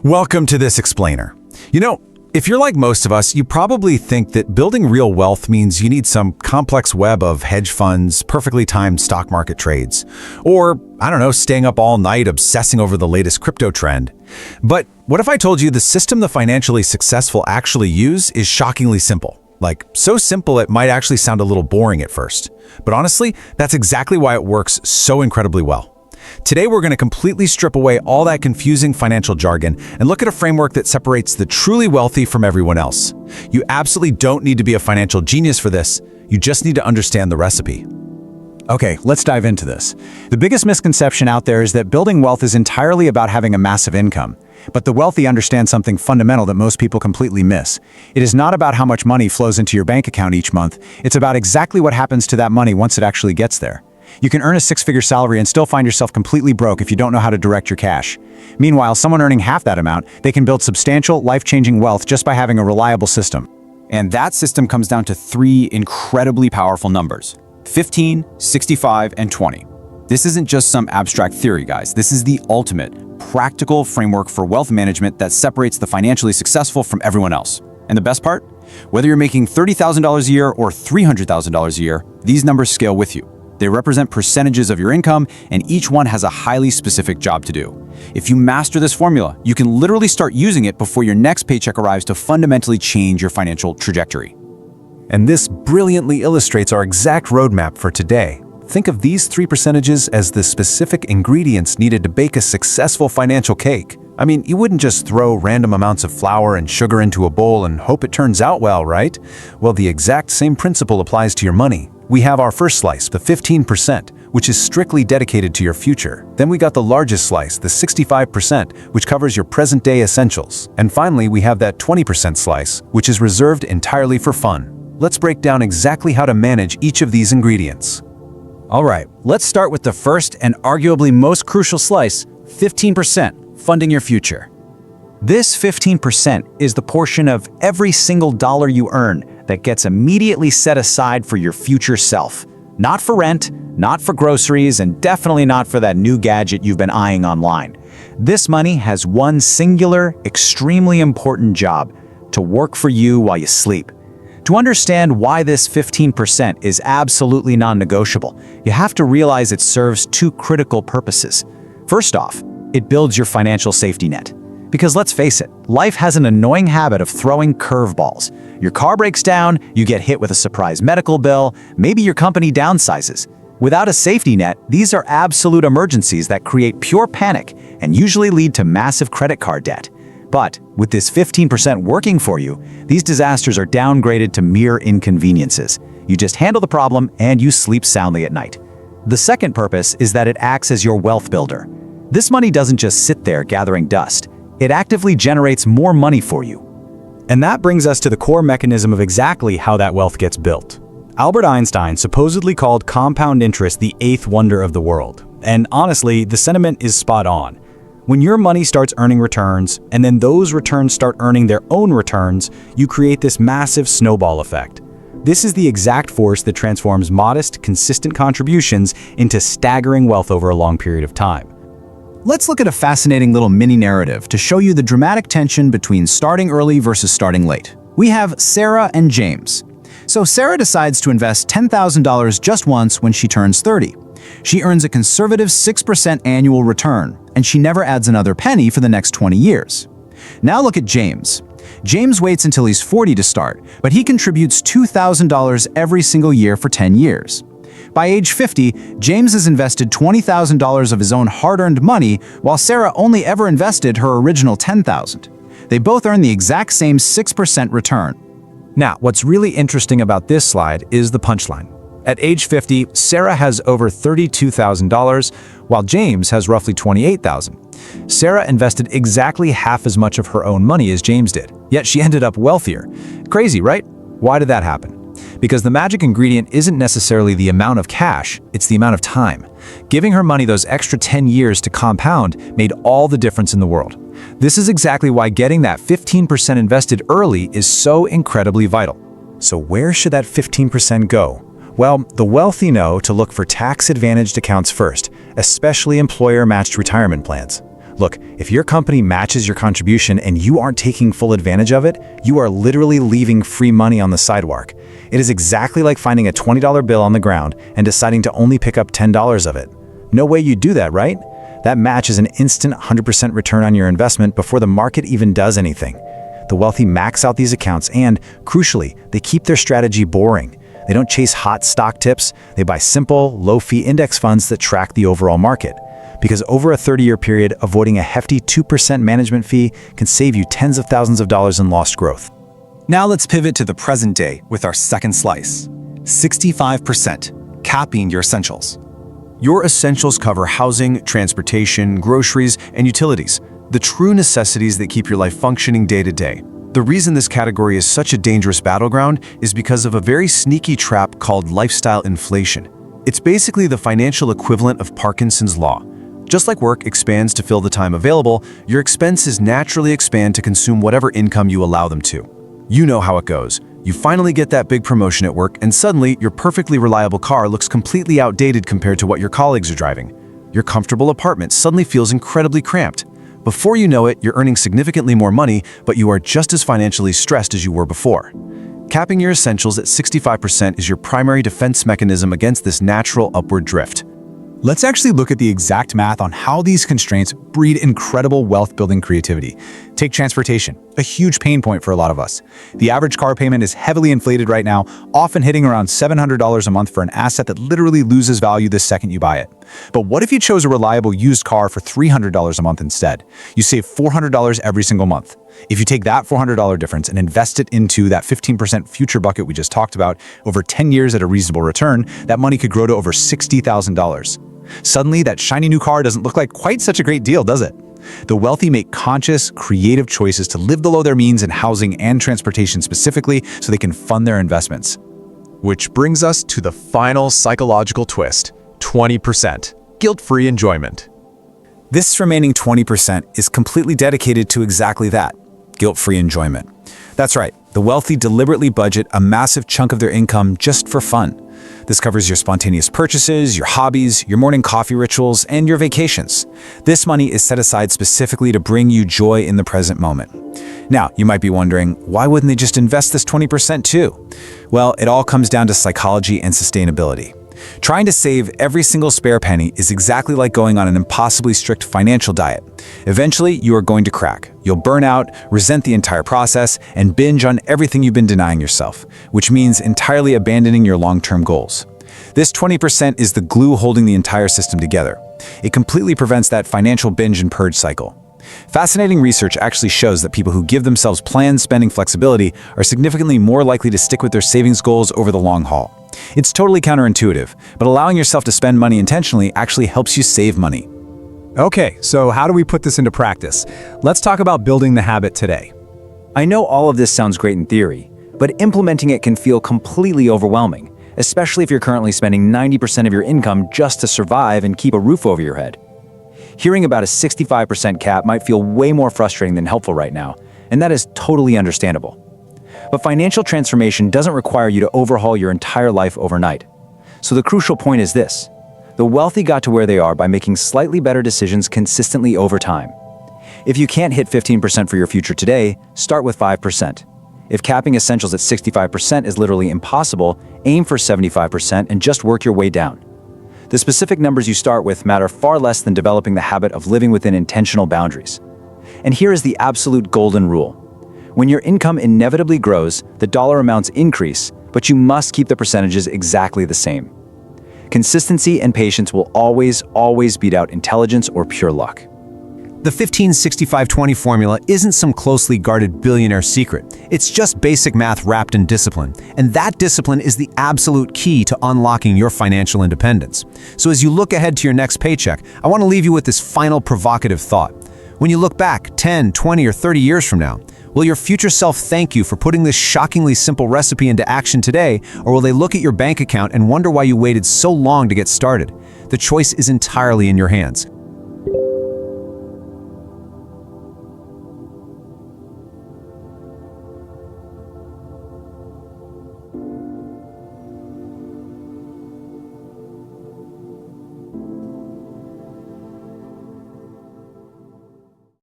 Welcome to This Explainer. If you're like most of us, you probably think that building real wealth means you need some complex web of hedge funds, perfectly timed stock market trades, or, staying up all night obsessing over the latest crypto trend. But what if I told you the system the financially successful actually use is shockingly simple? Like, so simple it might actually sound a little boring at first. But honestly, that's exactly why it works so incredibly well. Today, we're going to completely strip away all that confusing financial jargon and look at a framework that separates the truly wealthy from everyone else. You absolutely don't need to be a financial genius for this. You just need to understand the recipe. Okay, let's dive into this. The biggest misconception out there is that building wealth is entirely about having a massive income. But the wealthy understand something fundamental that most people completely miss. It is not about how much money flows into your bank account each month. It's about exactly what happens to that money once it actually gets there. You can earn a six-figure salary and still find yourself completely broke if you don't know how to direct your cash. Meanwhile, someone earning half that amount, they can build substantial, life-changing wealth just by having a reliable system. And that system comes down to three incredibly powerful numbers: 15, 65, and 20. This isn't just some abstract theory, guys. This is the ultimate, practical framework for wealth management that separates the financially successful from everyone else. And the best part? Whether you're making $30,000 a year or $300,000 a year, these numbers scale with you. They represent percentages of your income, and each one has a highly specific job to do. If you master this formula, you can literally start using it before your next paycheck arrives to fundamentally change your financial trajectory. And this brilliantly illustrates our exact roadmap for today. Think of these three percentages as the specific ingredients needed to bake a successful financial cake. You wouldn't just throw random amounts of flour and sugar into a bowl and hope it turns out well, right? Well, the exact same principle applies to your money. We have our first slice, the 15%, which is strictly dedicated to your future. Then we got the largest slice, the 65%, which covers your present-day essentials. And finally, we have that 20% slice, which is reserved entirely for fun. Let's break down exactly how to manage each of these ingredients. All right, let's start with the first and arguably most crucial slice, 15%, funding your future. This 15% is the portion of every single dollar you earn that gets immediately set aside for your future self. Not for rent, not for groceries, and definitely not for that new gadget you've been eyeing online. This money has one singular, extremely important job: to work for you while you sleep. To understand why this 15% is absolutely non-negotiable, you have to realize it serves two critical purposes. First off, it builds your financial safety net. Because let's face it, life has an annoying habit of throwing curveballs. Your car breaks down, you get hit with a surprise medical bill, maybe your company downsizes. Without a safety net, these are absolute emergencies that create pure panic and usually lead to massive credit card debt. But with this 15% working for you, these disasters are downgraded to mere inconveniences. You just handle the problem and you sleep soundly at night. The second purpose is that it acts as your wealth builder. This money doesn't just sit there gathering dust. It actively generates more money for you. And that brings us to the core mechanism of exactly how that wealth gets built. Albert Einstein supposedly called compound interest the eighth wonder of the world. And honestly, the sentiment is spot on. When your money starts earning returns, and then those returns start earning their own returns, you create this massive snowball effect. This is the exact force that transforms modest, consistent contributions into staggering wealth over a long period of time. Let's look at a fascinating little mini-narrative to show you the dramatic tension between starting early versus starting late. We have Sarah and James. So Sarah decides to invest $10,000 just once when she turns 30. She earns a conservative 6% annual return, and she never adds another penny for the next 20 years. Now look at James. James waits until he's 40 to start, but he contributes $2,000 every single year for 10 years. By age 50, James has invested $20,000 of his own hard-earned money, while Sarah only ever invested her original $10,000. They both earn the exact same 6% return. Now, what's really interesting about this slide is the punchline. At age 50, Sarah has over $32,000, while James has roughly $28,000. Sarah invested exactly half as much of her own money as James did, yet she ended up wealthier. Crazy, right? Why did that happen? Because the magic ingredient isn't necessarily the amount of cash, it's the amount of time. Giving her money those extra 10 years to compound made all the difference in the world. This is exactly why getting that 15% invested early is so incredibly vital. So where should that 15% go? Well, the wealthy know to look for tax-advantaged accounts first, especially employer-matched retirement plans. Look, if your company matches your contribution and you aren't taking full advantage of it, you are literally leaving free money on the sidewalk. It is exactly like finding a $20 bill on the ground and deciding to only pick up $10 of it. No way you do that, right? That match is an instant 100% return on your investment before the market even does anything. The wealthy max out these accounts and, crucially, they keep their strategy boring. They don't chase hot stock tips, they buy simple, low-fee index funds that track the overall market. Because over a 30-year period, avoiding a hefty 2% management fee can save you tens of thousands of dollars in lost growth. Now let's pivot to the present day with our second slice. 65%, capping your essentials. Your essentials cover housing, transportation, groceries, and utilities, the true necessities that keep your life functioning day to day. The reason this category is such a dangerous battleground is because of a very sneaky trap called lifestyle inflation. It's basically the financial equivalent of Parkinson's law. Just like work expands to fill the time available, your expenses naturally expand to consume whatever income you allow them to. You know how it goes. You finally get that big promotion at work, and suddenly your perfectly reliable car looks completely outdated compared to what your colleagues are driving. Your comfortable apartment suddenly feels incredibly cramped. Before you know it, you're earning significantly more money, but you are just as financially stressed as you were before. Capping your essentials at 65% is your primary defense mechanism against this natural upward drift. Let's actually look at the exact math on how these constraints breed incredible wealth-building creativity. Take transportation, a huge pain point for a lot of us. The average car payment is heavily inflated right now, often hitting around $700 a month for an asset that literally loses value the second you buy it. But what if you chose a reliable used car for $300 a month instead? You save $400 every single month. If you take that $400 difference and invest it into that 15% future bucket we just talked about over 10 years at a reasonable return, that money could grow to over $60,000. Suddenly, that shiny new car doesn't look like quite such a great deal, does it? The wealthy make conscious, creative choices to live below their means in housing and transportation specifically so they can fund their investments. Which brings us to the final psychological twist, 20%, guilt-free enjoyment. This remaining 20% is completely dedicated to exactly that, guilt-free enjoyment. That's right, the wealthy deliberately budget a massive chunk of their income just for fun. This covers your spontaneous purchases, your hobbies, your morning coffee rituals, and your vacations. This money is set aside specifically to bring you joy in the present moment. Now, you might be wondering, why wouldn't they just invest this 20% too? Well, it all comes down to psychology and sustainability. Trying to save every single spare penny is exactly like going on an impossibly strict financial diet. Eventually, you are going to crack. You'll burn out, resent the entire process, and binge on everything you've been denying yourself, which means entirely abandoning your long-term goals. This 20% is the glue holding the entire system together. It completely prevents that financial binge and purge cycle. Fascinating research actually shows that people who give themselves planned spending flexibility are significantly more likely to stick with their savings goals over the long haul. It's totally counterintuitive, but allowing yourself to spend money intentionally actually helps you save money. Okay, so how do we put this into practice? Let's talk about building the habit today. I know all of this sounds great in theory, but implementing it can feel completely overwhelming, especially if you're currently spending 90% of your income just to survive and keep a roof over your head. Hearing about a 65% cap might feel way more frustrating than helpful right now, and that is totally understandable. But financial transformation doesn't require you to overhaul your entire life overnight. So the crucial point is this: the wealthy got to where they are by making slightly better decisions consistently over time. If you can't hit 15% for your future today, start with 5%. If capping essentials at 65% is literally impossible, aim for 75% and just work your way down. The specific numbers you start with matter far less than developing the habit of living within intentional boundaries. And here is the absolute golden rule. When your income inevitably grows, the dollar amounts increase, but you must keep the percentages exactly the same. Consistency and patience will always beat out intelligence or pure luck. The 15-65-20 formula isn't some closely guarded billionaire secret. It's just basic math wrapped in discipline. And that discipline is the absolute key to unlocking your financial independence. So as you look ahead to your next paycheck, I want to leave you with this final provocative thought. When you look back 10, 20, or 30 years from now, will your future self thank you for putting this shockingly simple recipe into action today, or will they look at your bank account and wonder why you waited so long to get started? The choice is entirely in your hands.